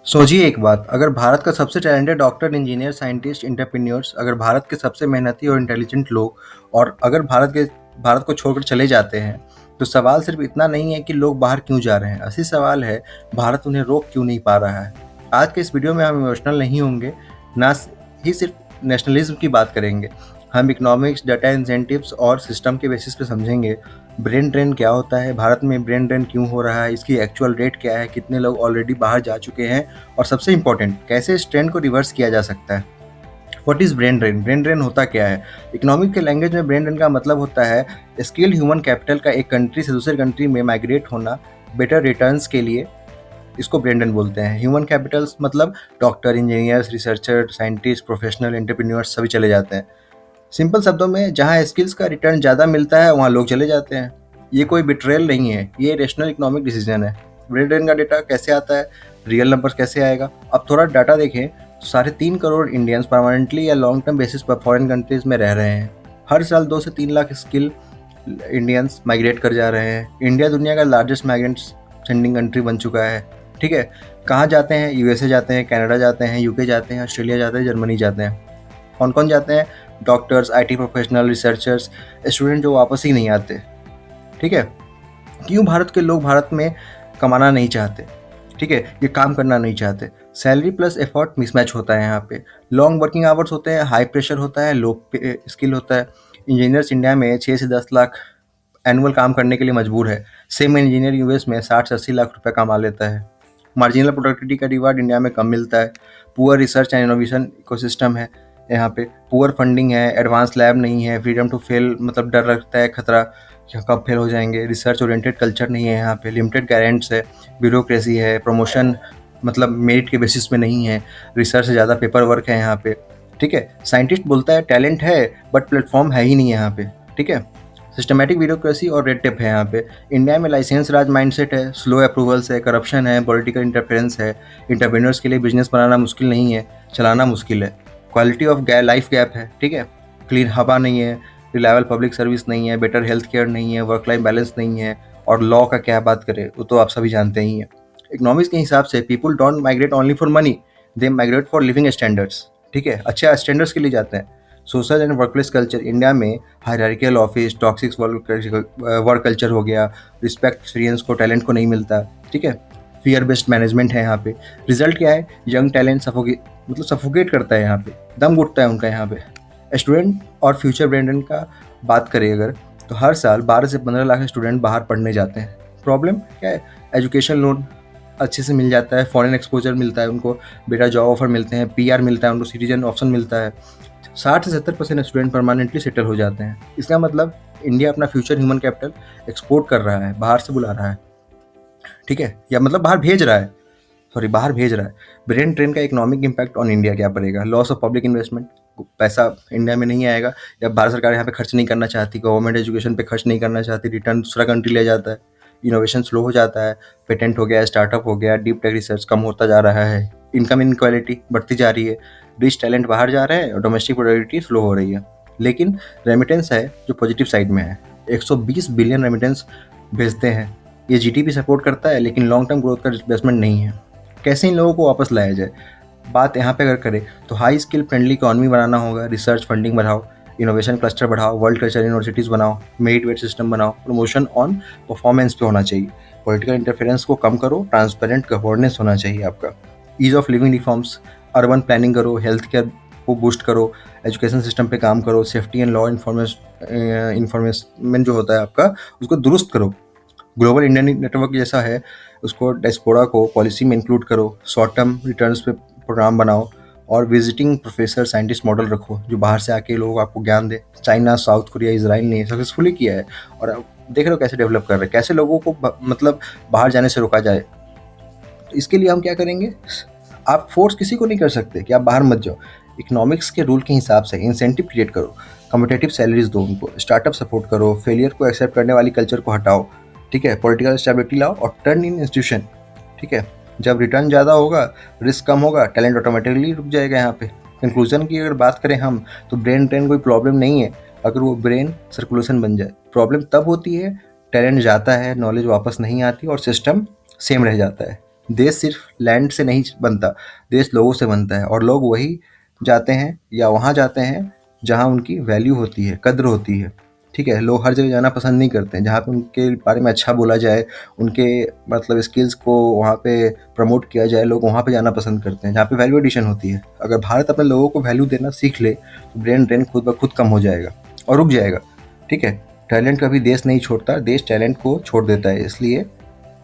सोचिए एक बात, अगर भारत का सबसे talented doctor, engineer, scientist, entrepreneurs, अगर भारत के सबसे मेहनती और इंटेलिजेंट लोग और अगर भारत को छोड़कर चले जाते हैं, तो सवाल सिर्फ इतना नहीं है कि लोग बाहर क्यों जा रहे हैं। असली सवाल है, भारत उन्हें रोक क्यों नहीं पा रहा है। आज के इस वीडियो में हम इमोशनल नहीं होंगे, ना ही सिर्फ नेशनलिज्म की बात करेंगे। हम इकोनॉमिक्स, डाटा इंसेंटिव्स और सिस्टम के बेसिस पे समझेंगे ब्रेन ड्रेन क्या होता है, भारत में ब्रेन ड्रेन क्यों हो रहा है, इसकी एक्चुअल रेट क्या है, कितने लोग ऑलरेडी बाहर जा चुके हैं और सबसे इंपॉर्टेंट, कैसे इस ट्रेंड को रिवर्स किया जा सकता है। What is brain drain? Brain drain होता क्या है? इकोनॉमिक के लैंग्वेज में ब्रेन ड्रेन का मतलब होता है स्किल्ड ह्यूमन कैपिटल का एक कंट्री से दूसरे कंट्री में माइग्रेट होना बेटर रिटर्न्स के लिए। इसको ब्रेन ड्रेन बोलते हैं। ह्यूमन कैपिटल्स मतलब doctor, engineers, researcher, scientist, professional, entrepreneurs सभी चले जाते हैं। सिंपल शब्दों में, जहाँ स्किल्स का रिटर्न ज़्यादा मिलता है वहाँ लोग चले जाते हैं। ये कोई बिट्रेयल नहीं है, ये रेशनल इकोनॉमिक डिसीजन है। ब्रेन ड्रेन का डेटा कैसे आता है, रियल नंबर्स कैसे आएगा? अब थोड़ा डाटा देखें तो 3.5 करोड़ इंडियंस परमानेंटली या लॉन्ग टर्म बेसिस पर फॉरेन कंट्रीज में रह रहे हैं। हर साल 2 से 3 लाख स्किल इंडियंस माइग्रेट कर जा रहे हैं। इंडिया दुनिया का लार्जेस्ट माइग्रेंट सेंडिंग कंट्री बन चुका है। ठीक है, कहाँ जाते हैं? यूएसए जाते हैं, कनाडा जाते हैं, यूके जाते हैं, ऑस्ट्रेलिया जाते हैं, जर्मनी जाते हैं। कौन कौन जाते हैं? Doctors, IT professional, researchers, student जो वापस ही नहीं आते। ठीक है, क्यों भारत के लोग भारत में कमाना नहीं चाहते? ठीक है, ये काम करना नहीं चाहते। सैलरी प्लस एफर्ट मिसमैच होता है यहाँ पे। लॉन्ग वर्किंग आवर्स होते हैं, हाई प्रेशर होता है, लो स्किल होता है। इंजीनियर्स इंडिया में 6 से 10 लाख एनुअल काम करने के लिए मजबूर है। सेम इंजीनियर यूएस में 60 से 80 लाख रुपए कमा लेता है। मार्जिनल प्रोडक्टिविटी का रिवार्ड इंडिया में कम मिलता है। Poor research and innovation ecosystem है यहाँ पे। पुअर फंडिंग है, एडवांस लैब नहीं है, फ्रीडम टू फेल मतलब डर लगता है खतरा कि कब फेल हो जाएंगे। रिसर्च ओरिएंटेड कल्चर नहीं है यहाँ पे। लिमिटेड गारंट्स है, ब्यूरोक्रेसी है, प्रमोशन मतलब मेरिट के बेसिस पे नहीं है। रिसर्च से ज़्यादा पेपर वर्क है यहाँ पे। ठीक है, साइंटिस्ट बोलता है टैलेंट है बट प्लेटफॉर्म है ही नहीं यहाँ पे। ठीक है, सिस्टमैटिक ब्यूरोक्रेसी और रेड टेप है यहाँ पे। इंडिया में लाइसेंस राज माइंडसेट है, स्लो अप्रूवल्स है, करप्शन है, पॉलिटिकल इंटरफेरेंस है। इंटरप्रेन्योर्स के लिए बिजनेस बनाना मुश्किल नहीं है, चलाना मुश्किल है। क्वालिटी ऑफ लाइफ गैप है। ठीक है, क्लीन हवा नहीं है, रिलायबल पब्लिक सर्विस नहीं है, बेटर हेल्थ केयर नहीं है, वर्क लाइफ बैलेंस नहीं है। और लॉ का क्या बात करें, वो तो आप सभी जानते ही हैं। इकोनॉमिक्स के हिसाब से people don't migrate only for money, they migrate for living standards. ठीक है, अच्छे स्टैंडर्ड्स के लिए जाते हैं। Social and workplace culture India में hierarchical office, toxic work culture हो गया, रिस्पेक्ट एक्सपीरियंस को, टैलेंट को नहीं मिलता। ठीक है, फियर बेस्ड मैनेजमेंट है यहाँ पे। रिजल्ट क्या है? यंग टैलेंट सफोकेट करता है यहाँ पे, दम घुटता है उनका यहाँ पे। स्टूडेंट और फ्यूचर ब्रेंडन का बात करें अगर, तो हर साल 12 से 15 लाख स्टूडेंट बाहर पढ़ने जाते हैं। प्रॉब्लम क्या है? एजुकेशन लोन अच्छे से मिल जाता है, फॉरेन एक्सपोजर मिलता है उनको, बेटा जॉब ऑफर मिलते हैं, पीआर मिलता है उनको, सिटीजन ऑप्शन मिलता है। 60 से 70% स्टूडेंट परमानेंटली सेटल हो जाते हैं। इसका मतलब इंडिया अपना फ्यूचर ह्यूमन कैपिटल एक्सपोर्ट कर रहा है, बाहर से बुला रहा है। ठीक है, या मतलब बाहर भेज रहा है, सॉरी बाहर भेज रहा है। ब्रेन ड्रेन का इकोनॉमिक इम्पैक्ट ऑन इंडिया क्या पड़ेगा? लॉस ऑफ पब्लिक इन्वेस्टमेंट, पैसा इंडिया में नहीं आएगा। या भारत सरकार यहाँ पे खर्च नहीं करना चाहती, गवर्नमेंट एजुकेशन पे खर्च नहीं करना चाहती, रिटर्न दूसरा कंट्री ले जाता है। इनोवेशन स्लो हो जाता है, पेटेंट हो गया, स्टार्टअप हो गया, डीप टेक रिसर्च कम होता जा रहा है। इनकम इनक्वालिटी बढ़ती जा रही है, रिच टैलेंट बाहर जा रहे हैं और डोमेस्टिक प्रोडक्टिविटी स्लो हो रही है। लेकिन रेमिटेंस है जो पॉजिटिव साइड में है, 120 बिलियन रेमिटेंस भेजते हैं। ये जीडीपी सपोर्ट करता है लेकिन लॉन्ग टर्म ग्रोथ का इन्वेस्टमेंट नहीं है। कैसे इन लोगों को वापस लाया जाए? बात यहाँ पे अगर करें तो हाई स्किल फ्रेंडली इकॉनमी बनाना होगा, रिसर्च फंडिंग बढ़ाओ, इनोवेशन क्लस्टर बढ़ाओ, वर्ल्ड कल्चर यूनिवर्सिटीज़ बनाओ, मेरिट वेट सिस्टम बनाओ, प्रमोशन ऑन परफॉर्मेंस पे होना चाहिए, पॉलिटिकल इंटरफेरेंस को कम करो, ट्रांसपेरेंट गवर्नेंस होना चाहिए आपका, ease of living reforms, urban planning करो, हेल्थ केयर को बूस्ट करो, एजुकेशन सिस्टम पे काम करो, सेफ्टी एंड लॉ इन्फॉर्मेशन जो होता है आपका उसको दुरुस्त करो। ग्लोबल इंडियन नेटवर्क जैसा है उसको, डायस्पोरा को पॉलिसी में इंक्लूड करो, शॉर्ट टर्म रिटर्न्स पे प्रोग्राम बनाओ और विजिटिंग प्रोफेसर साइंटिस्ट मॉडल रखो जो बाहर से आके लोग आपको ज्ञान दे। चाइना, साउथ कोरिया, इजराइल ने सक्सेसफुली किया है और आप देख रहे हो कैसे डेवलप कर रहे हैं, कैसे लोगों को मतलब बाहर जाने से रोका जाए। तो इसके लिए हम क्या करेंगे? आप फोर्स किसी को नहीं कर सकते कि आप बाहर मत जाओ। इकोनॉमिक्स के रूल के हिसाब से इंसेंटिव क्रिएट करो, कम्पिटेटिव सैलरीज दो उनको, स्टार्टअप सपोर्ट करो, फेलियर को एक्सेप्ट करने वाली कल्चर को हटाओ। ठीक है, पॉलिटिकल स्टेबिलिटी लाओ और टर्न इन इंस्टीट्यूशन। ठीक है, जब रिटर्न ज़्यादा होगा, रिस्क कम होगा, टैलेंट ऑटोमेटिकली रुक जाएगा यहाँ पे। कंक्लूजन की अगर बात करें हम, तो ब्रेन ड्रेन कोई प्रॉब्लम नहीं है अगर वो ब्रेन सर्कुलेशन बन जाए। प्रॉब्लम तब होती है टैलेंट जाता है, नॉलेज वापस नहीं आती और सिस्टम सेम रह जाता है। देश सिर्फ लैंड से नहीं बनता, देश लोगों से बनता है, और लोग वही जाते हैं या वहाँ जाते हैं जहाँ उनकी वैल्यू होती है, कद्र होती है। ठीक है, लोग हर जगह जाना पसंद नहीं करते हैं, जहाँ पे उनके बारे में अच्छा बोला जाए, उनके मतलब स्किल्स को वहाँ पे प्रमोट किया जाए, लोग वहाँ पे जाना पसंद करते हैं जहाँ पे वैल्यू एडिशन होती है। अगर भारत अपने लोगों को वैल्यू देना सीख ले तो ब्रेन ड्रेन खुद ब खुद कम हो जाएगा और रुक जाएगा। ठीक है, टैलेंट कभी देश नहीं छोड़ता, देश टैलेंट को छोड़ देता है। इसलिए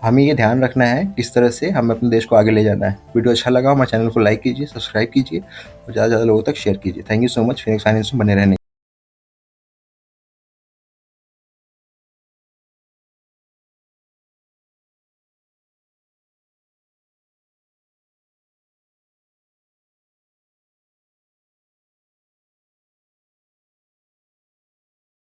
हमें ये ध्यान रखना है किस तरह से हमें अपने देश को आगे ले जाना है। वीडियो अच्छा लगा हमारे चैनल को लाइक कीजिए, सब्सक्राइब कीजिए और ज़्यादा से ज़्यादा लोगों तक शेयर कीजिए। Thank you so much Phoenix finance में बने रहने।